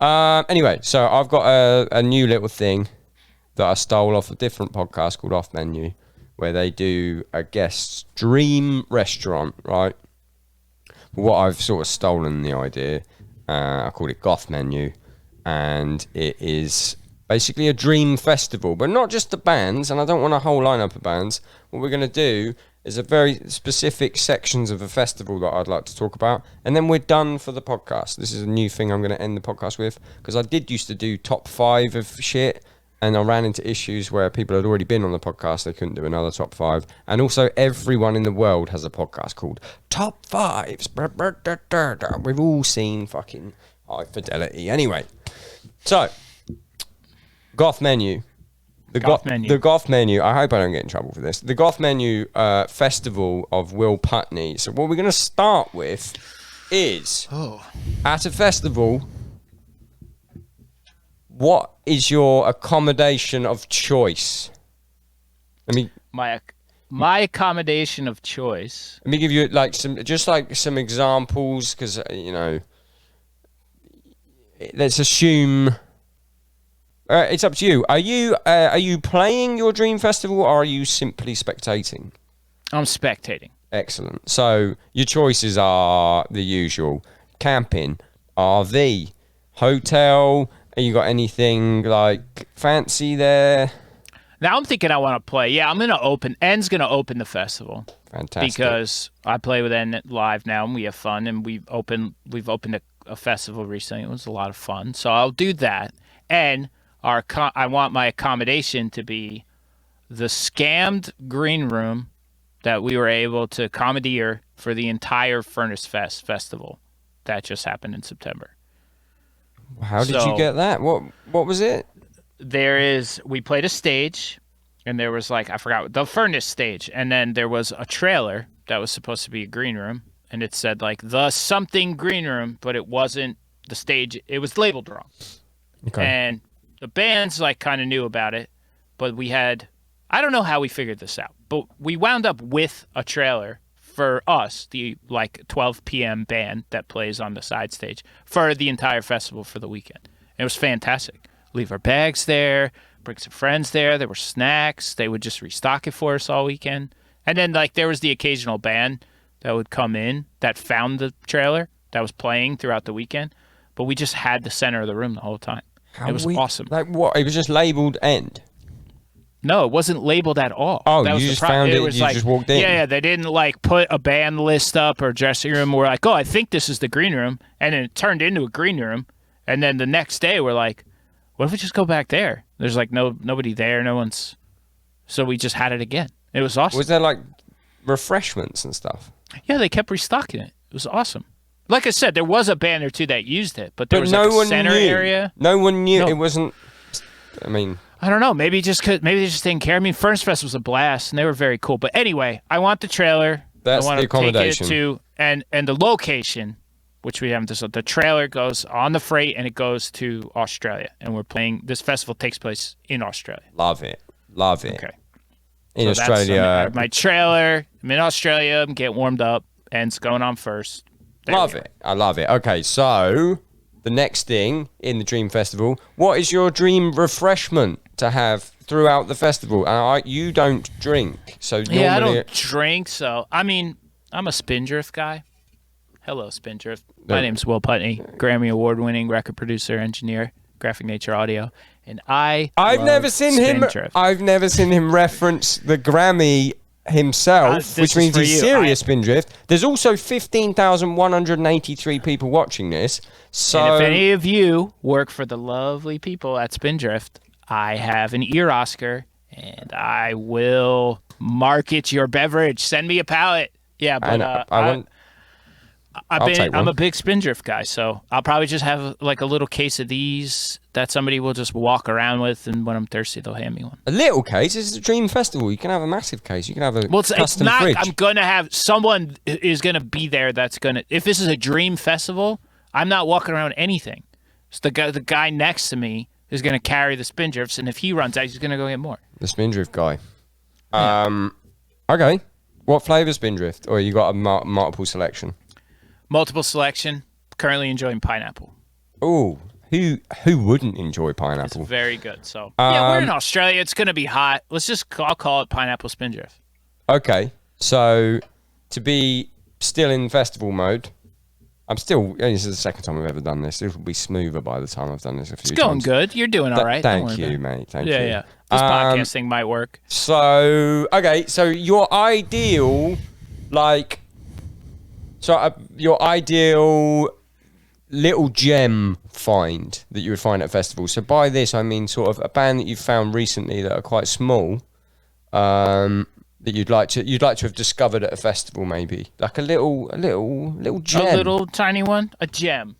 Anyway, so I've got a new little thing that I stole off a different podcast called Off Menu, where they do a guest's dream restaurant, right? What I've sort of stolen the idea, I called it Goth Menu, and it is basically a dream festival, but not just the bands, and I don't want a whole lineup of bands. What we're going to do is a very specific sections of a festival that I'd like to talk about, and then we're done for the podcast. This is a new thing I'm going to end the podcast with, because I did used to do top 5 of shit, and I ran into issues where people had already been on the podcast, they couldn't do another top 5, and also everyone in the world has a podcast called Top 5s. We've all seen fucking High Fidelity. Anyway, so Goth Menu. The Goth Menu, I hope I don't get in trouble for this. The Goth Menu Festival of Will Putney. So what we're going to start with is, at a festival, what is your accommodation of choice? My accommodation of choice. Let me give you some examples, because, let's assume... it's up to you. Are you playing your dream festival, or are you simply spectating? I'm spectating. Excellent. So your choices are the usual: camping, RV, hotel. Have you got anything like fancy there? Now I'm thinking I want to play. Yeah, I'm gonna open. N's gonna open the festival. Fantastic. Because I play with N live now, and we have fun. And we've opened a festival recently. It was a lot of fun. So I'll do that. And I want my accommodation to be the scammed green room that we were able to commandeer for the entire Furnace Fest festival that just happened in September. How did you get that? What was it? We played a stage, and there was I forgot, the Furnace stage, and then there was a trailer that was supposed to be a green room, and it said the something green room, but it wasn't the stage. It was labeled wrong. Okay. And the bands kind of knew about it, but I don't know how we figured this out, but we wound up with a trailer for us, the 12 p.m. band that plays on the side stage for the entire festival for the weekend. It was fantastic. Leave our bags there, bring some friends there. There were snacks. They would just restock it for us all weekend. And then there was the occasional band that would come in that found the trailer that was playing throughout the weekend, but we just had the center of the room the whole time. It was awesome. What? It was just labeled end? No, it wasn't labeled at all. Oh, you just found it, you just walked in? Yeah, they didn't put a band list up or dressing room. We're oh, I think this is the green room. And then it turned into a green room. And then the next day we're what if we just go back there? There's nobody there, no one's... So we just had it again. It was awesome. Was there refreshments and stuff? Yeah, they kept restocking it. It was awesome. Like I said, there was a band or two that used it, but there was no a center area. No one knew. No. It wasn't. I don't know. Maybe they just didn't care. Furnace Fest was a blast, and they were very cool. But anyway, I want the trailer. That's the accommodation. Take it and the location, which we haven't decided. The trailer goes on the freight, and it goes to Australia. And we're playing. This festival takes place in Australia. Love it. Okay. In so Australia. My trailer. I'm in Australia. I'm getting warmed up, and it's going on first. Love it. I love it. Okay, so the next thing in the Dream Festival, what is your dream refreshment to have throughout the festival? You don't drink, so normally... Yeah, I don't drink, so... I'm a Spindrift guy. Hello, Spindrift. My name's Will Putney, Grammy Award-winning record producer, engineer, Graphic Nature Audio, and I've never seen Spindrift. I've never seen him reference the Grammy himself, which means he's serious Spindrift. There's also 15,183 people watching this. So, and if any of you work for the lovely people at Spindrift, I have an ear Oscar, and I will market your beverage. Send me a pallet. Yeah, but I'm a big Spindrift guy, so I'll probably just have a little case of these that somebody will just walk around with, and when I'm thirsty, they'll hand me one. A little case? This is a Dream Festival. You can have a massive case. You can have a custom fridge. I'm going to have... Someone is going to be there that's going to... If this is a Dream Festival, I'm not walking around anything. So the guy next to me is going to carry the Spindrifts, and if he runs out, he's going to go get more. The Spindrift guy. Yeah. Okay. What flavour Spindrift? Or you got a multiple selection? Multiple selection. Currently enjoying pineapple. Ooh, who wouldn't enjoy It's pineapple? very good. So yeah, we're in Australia. It's gonna be hot. I'll call it pineapple spindrift. Okay, so to be still in festival mode, this is the second time we've ever done this. It will be smoother by the time I've done this a few times. It's going good. You're doing all right. Thank you, mate. Thank you. Yeah. This podcast thing might work. So, okay, so your ideal, your ideal little gem find that you would find at festivals. So by this, I mean sort of a band that you've found recently that are quite small, that you'd like to have discovered at a festival, maybe like a little gem, a little tiny one, a gem.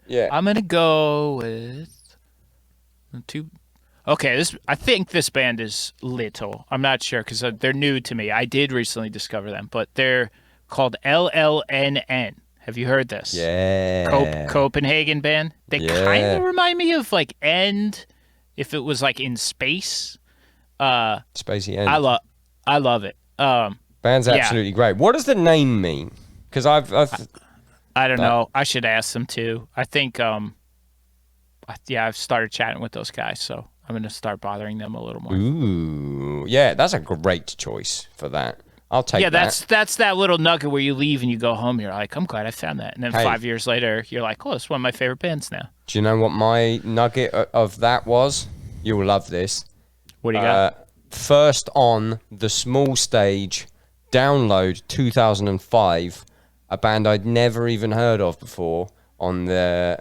Yeah, I'm gonna go with two. Okay, I think this band is little. I'm not sure because they're new to me. I did recently discover them, but they're called LLNN. Have you heard this? Yeah, Copenhagen band. They kind of remind me of like End, if it was like in space. Spacey End. I love it. Band's absolutely great. What does the name mean? Because I don't know. I should ask them too. I think I've started chatting with those guys, so I'm gonna start bothering them a little more. Ooh, yeah, that's a great choice for that. I'll take that. Yeah, that's that little nugget where you leave and you go home. You're like, I'm glad I found that. And then 5 years later, you're like, oh, it's one of my favorite bands now. Do you know what my nugget of that was? You will love this. What do you got? First on the small stage, Download 2005, a band I'd never even heard of before on the...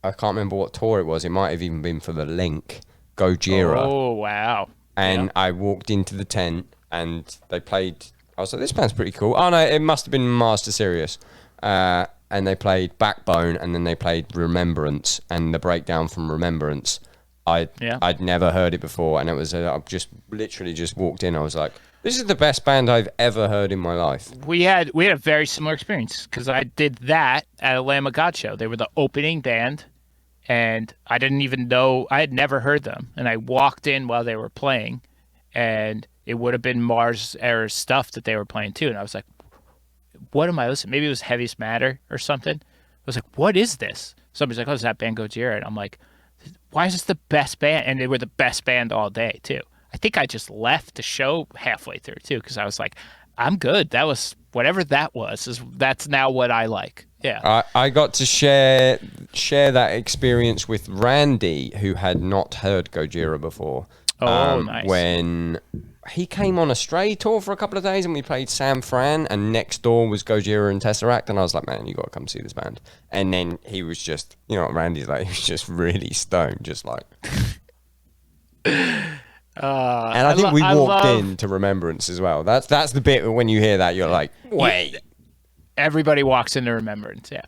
I can't remember what tour it was. It might have even been for the Link, Gojira. Oh, wow. And I walked into the tent and they played... I was like, this band's pretty cool. Oh, no, it must have been Master Sirius. And they played Backbone and then they played Remembrance and the breakdown from Remembrance. I'd never heard it before, and it was I literally just walked in. I was like, "This is the best band I've ever heard in my life." We had a very similar experience because I did that at a Lamb of God show. They were the opening band, and I didn't even know I had never heard them. And I walked in while they were playing, and it would have been Mars era stuff that they were playing too. And I was like, "What am I listening?" Maybe it was Heaviest Matter or something. I was like, "What is this?" Somebody's like, "Oh, is that band Gojira?" And I'm like, why is this the best band? And they were the best band all day, too. I think I just left the show halfway through, too, because I was like, I'm good. That was, whatever that was, that's now what I like. Yeah. I got to share that experience with Randy, who had not heard Gojira before. Oh, nice. When he came on a Stray tour for a couple of days and we played San Fran, and next door was Gojira and Tesseract, and I was like, man, you got to come see this band. And then he was just, you know what Randy's like, he was just really stoned, just like... and I think we walked into Remembrance as well. That's the bit when you hear that, you're like, wait. Everybody walks into Remembrance, yeah.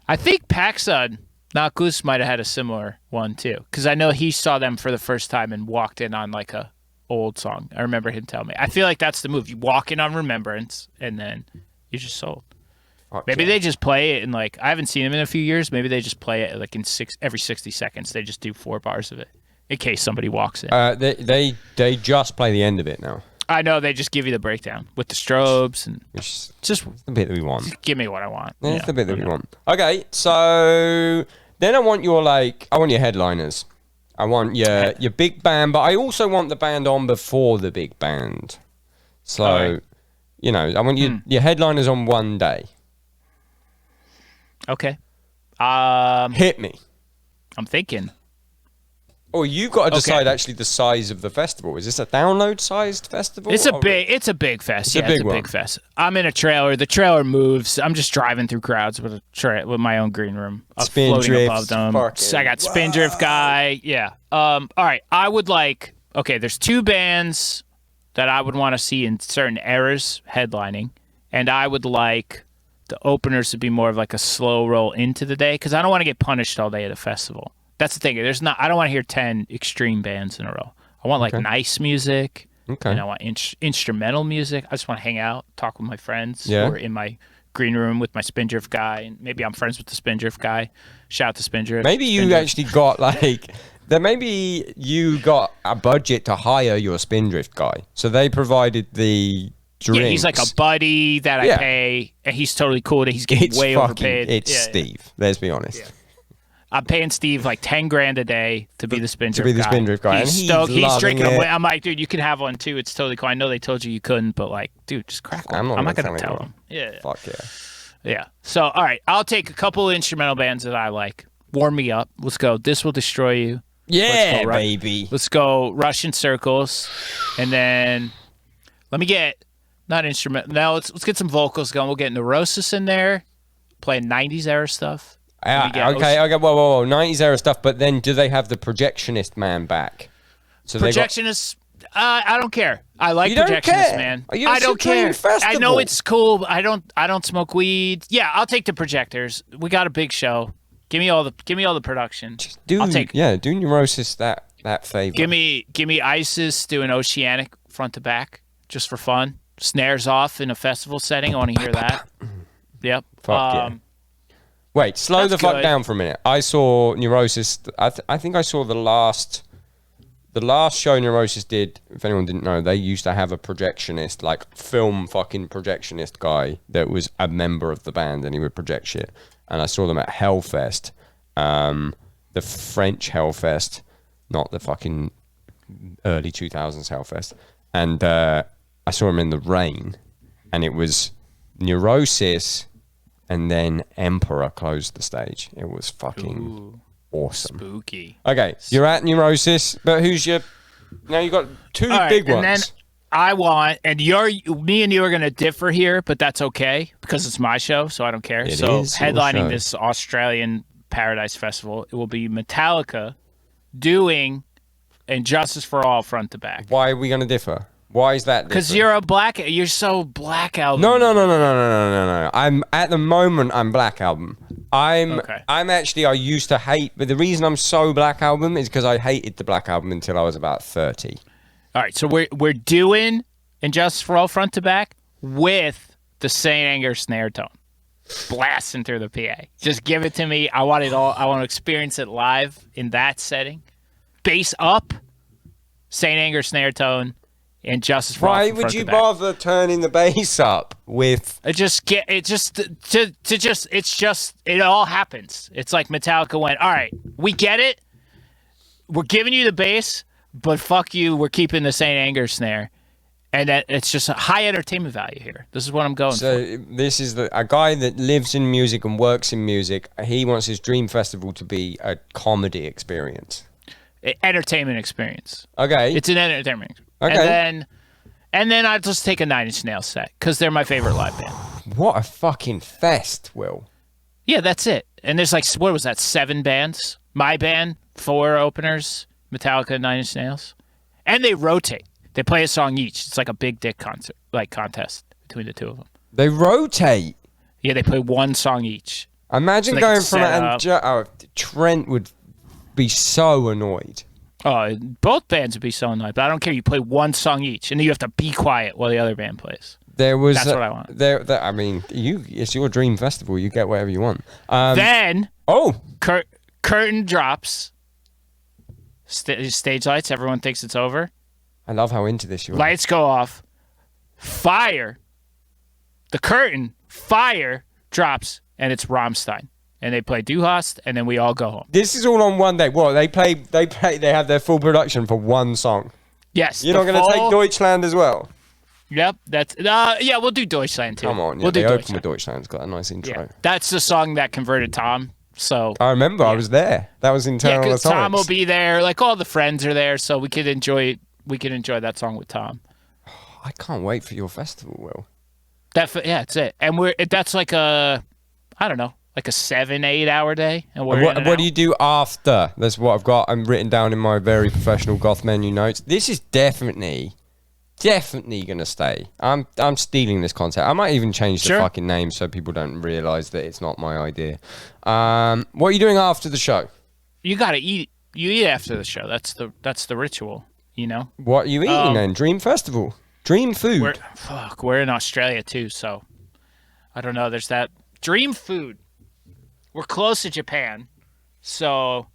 I think Paxson, Nakus might have had a similar one, too, because I know he saw them for the first time and walked in on like a old song. I remember him telling me. I feel like that's the move. You walk in on Remembrance, and then you're just sold. Maybe they just play it in like, I haven't seen them in a few years. Maybe they just play it like in every 60 seconds. They just do 4 bars of it in case somebody walks in. They just play the end of it now. I know, they just give you the breakdown with the strobes and just the bit that we want. Give me what I want. Yeah, it's the bit that we want. Okay, so then I want your headliners. I want your big band, but I also want the band on before the big band. So, you know, I want your headliners on one day. Okay. Hit me. I'm thinking. Oh, you've got to decide actually the size of the festival. Is this a download-sized festival? It's a big fest. It's a big fest. I'm in a trailer. The trailer moves. I'm just driving through crowds with with my own green room. Floating above them. I got Spindrift guy. Yeah. All right. I would there's 2 bands that I would want to see in certain eras headlining, and I would like the openers to be more of like a slow roll into the day because I don't want to get punished all day at a festival. That's the thing. I don't want to hear 10 extreme bands in a row. I want nice music. Okay. And I want instrumental music. I just want to hang out, talk with my friends. Yeah. Or in my green room with my Spindrift guy. And maybe I'm friends with the Spindrift guy. Shout out to Spindrift. Maybe you actually got maybe you got a budget to hire your Spindrift guy. So they provided the drinks. Yeah, he's like a buddy that I pay. And he's totally cool that he's getting way overpaid. It's Steve. Let's be honest. Yeah. I'm paying Steve like 10 grand a day to be the spindrift be the guy. spindrift guy. He's And he's stoked. He's loving drinking it. them. I'm like, dude, you can have one too. It's totally cool. I know they told you couldn't, but like, dude, just crack one. I'm not gonna tell them. Yeah. Fuck yeah. Yeah. So, all right, I'll take a couple of instrumental bands that I like. Warm me up. Let's go. This Will Destroy You. Yeah, baby. Let's go Russian Circles, and then let me get not instrumental. Now let's get some vocals going. We'll get Neurosis in there, playing 90s era stuff. Okay. Whoa. 90s era stuff, but then do they have the Projectionist man back? So Projectionist, I don't care. I like You don't Projectionist, care? man. I don't care. I know it's cool. But I don't smoke weed. Yeah, I'll take the Projectors. We got a big show. Give me all the production. I'll take. Yeah, do Neurosis that favor. Give me ISIS doing Oceanic front to back just for fun. Snares off in a festival setting. I want to hear that. Yep. Fuck yeah. Wait, slow the fuck down for a minute. I saw Neurosis. I think I saw the last show Neurosis did. If anyone didn't know, they used to have a projectionist, like film fucking projectionist guy that was a member of the band, and he would project shit. And I saw them at Hellfest, the French Hellfest, not the fucking early 2000s Hellfest. And I saw him in the rain, and it was Neurosis, and then Emperor closed the stage. It was fucking awesome. Spooky. Okay, you're at Neurosis, but who's your... Now you got two big ones. And then I want, and me and you are going to differ here, but that's okay because it's my show, so I don't care. So headlining this Australian Paradise Festival, it will be Metallica doing Injustice for All front to back. Why are we going to differ? Why is that? Because you're so Black Album. No. I'm at the moment I'm Black Album. I'm actually I used to hate, but the reason I'm so Black Album is because I hated the Black Album until I was about 30. All right, so we're doing Injustice for All front to back with the Saint Anger snare tone blasting through the PA. Just give it to me. I want it all. I want to experience it live in that setting. Bass up, Saint Anger snare tone. Injustice for All. Why would you bother turning the bass up with? It all happens. It's like Metallica went, all right, we get it. We're giving you the bass, but fuck you, we're keeping the Saint Anger snare. And that it's just a high entertainment value here. This is what I'm going for. So this is a guy that lives in music and works in music. He wants his dream festival to be a comedy experience. Entertainment experience. Okay. It's an entertainment experience. Okay. And then I just take a Nine Inch Nails set because they're my favorite live band. What a fucking fest, Will. Yeah, that's it. And there's like, what was that, 7 bands? My band, 4 openers, Metallica, Nine Inch Nails. And they rotate. They play a song each. It's like a big dick concert, like contest between the two of them. They rotate? Yeah, they play one song each. Imagine so going from Trent would be so annoyed. Oh, both bands would be so annoyed, but I don't care. You play one song each, and then you have to be quiet while the other band plays. That's what I want. I mean, it's your dream festival. You get whatever you want. Then, curtain drops. Stage lights. Everyone thinks it's over. I love how into this you are. Lights go off. Fire. The curtain. Fire drops, and it's Rammstein. And they play Du Hast, and then we all go home. This is all on one day. What they have their full production for one song. Yes. You're not going to take Deutschland as well. Yep, that's yeah. We'll do Deutschland too. Come on, we'll do open with Deutschland. It's got a nice intro. Yeah, that's the song that converted Tom. So I remember I was there. That was Internal Atomics. Yeah, Tom will be there. Like all the friends are there, so we could enjoy that song with Tom. I can't wait for your festival, Will. That's it. And that's like a 7-8 hour day. And what do you do after? That's what I've got. I'm written down in my very professional Goth menu notes. This is definitely gonna stay. I'm stealing this concept. I might even change the fucking name so people don't realize that it's not my idea. What are you doing after the show? You gotta eat. You eat after the show. That's the ritual. You know. What are you eating then? Dream Festival. Dream food. We're in Australia too, so I don't know. There's that dream food. We're close to Japan, so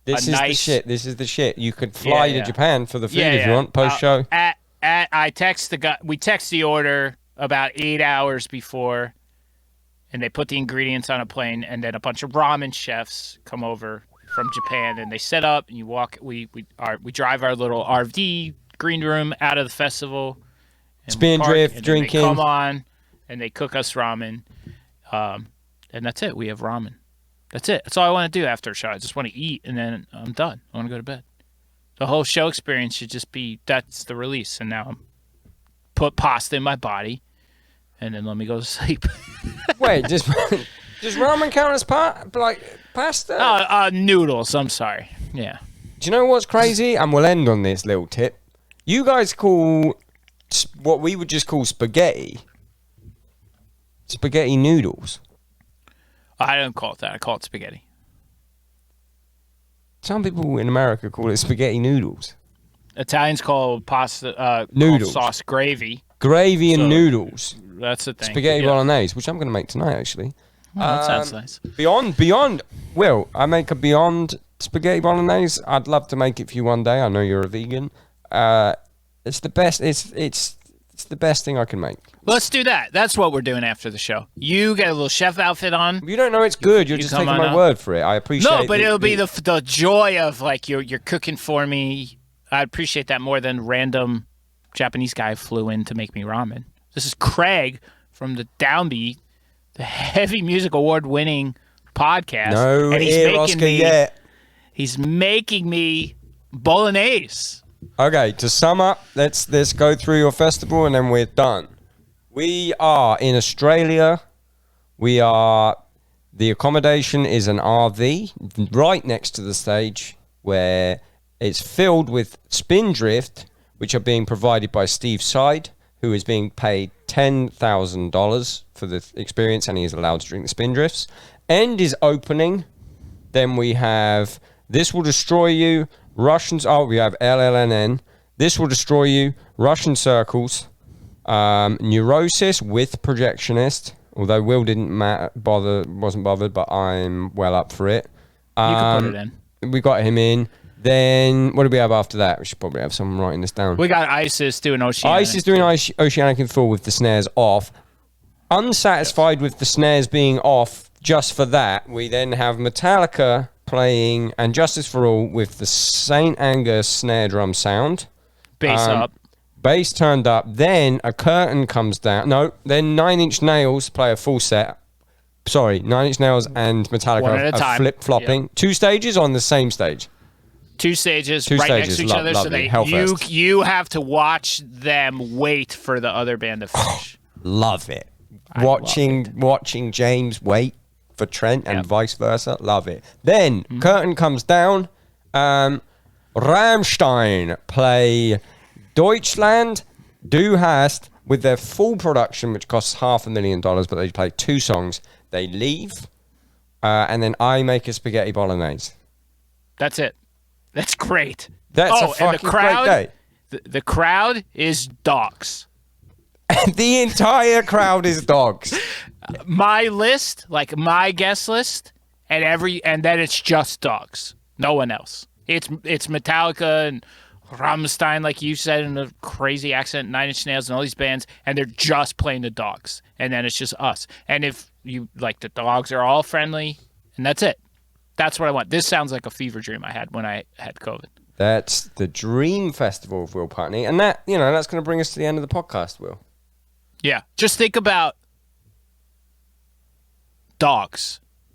this is the shit. You could fly to Japan for the food if you want post show. We text the order about 8 hours before, and they put the ingredients on a plane, and then a bunch of ramen chefs come over from Japan, and they set up, and you walk. We drive our little RV green room out of the festival. Spin drift, drinking. They come on, and they cook us ramen, and that's it. We have ramen. That's it. That's all I want to do after a show. I just want to eat, and then I'm done. I want to go to bed. The whole show experience should just be, that's the release. And now I'm put pasta in my body, and then let me go to sleep. Wait, does ramen count as pasta? Noodles. I'm sorry. Yeah. Do you know what's crazy? And we'll end on this little tip. You guys call what we would just call spaghetti noodles. I don't call it that. I call it spaghetti. Some people in America call it spaghetti noodles. Italians call pasta noodles, sauce gravy. Gravy and noodles. That's the thing. Spaghetti bolognese, which I'm going to make tonight, actually. Oh, that sounds nice. Beyond. Will I make a beyond spaghetti bolognese? I'd love to make it for you one day. I know you're a vegan. It's the best. It's the best thing I can make. Let's do that. That's what we're doing after the show. You get a little chef outfit on. You don't know it's good. You're just taking my word for it. I appreciate it. No, but it'll be the joy of, like, you're cooking for me. I appreciate that more than random Japanese guy flew in to make me ramen. This is Craig from the Downbeat, the Heavy Music Award-winning podcast. No, and he's making me bolognese. Okay, to sum up, let's go through your festival and then we're done. We are in Australia. The accommodation is an RV right next to the stage where it's filled with spindrift, which are being provided by Steve Side, who is being paid $10,000 for the experience, and he is allowed to drink the spindrifts. End is opening. Then we have This Will Destroy You, Russians. Oh, we have LLNN. This Will Destroy You, Russian Circles, Neurosis with Projectionist. Although Will wasn't bothered, but I'm well up for it. You can put it in. We got him in. Then what do we have after that? We should probably have someone writing this down. We got Isis doing Oceanic. Isis doing Oceanic in full with the snares off. Unsatisfied with the snares being off just for that, we then have Metallica playing And Justice for All with the St. Angus snare drum sound. Bass up. Bass turned up. Then a curtain comes down. No, then Nine Inch Nails play a full set. Sorry, Nine Inch Nails and Metallica are flip-flopping. Yep. 2 stages on the same stage. 2 stages next to each other, lovely. So you have to watch them wait for the other band to finish. Love it. Watching James wait for Trent and vice versa. Love it. Then curtain comes down. Rammstein play Deutschland, Du hast with their full production, which costs $500,000, but they play 2 songs. They leave, and then I make a spaghetti bolognese. That's it. That's great. That's a fucking great day. The crowd is dogs. The entire crowd is dogs. My list, like my guest list, and then it's just dogs. No one else. It's Metallica and Rammstein, like you said, in a crazy accent, Nine Inch Nails and all these bands, and they're just playing the dogs. And then it's just us. And if you like, the dogs are all friendly, and that's it. That's what I want. This sounds like a fever dream I had when I had COVID. That's the dream festival of Will Putney. And that's going to bring us to the end of the podcast, Will. Yeah. Just think about dogs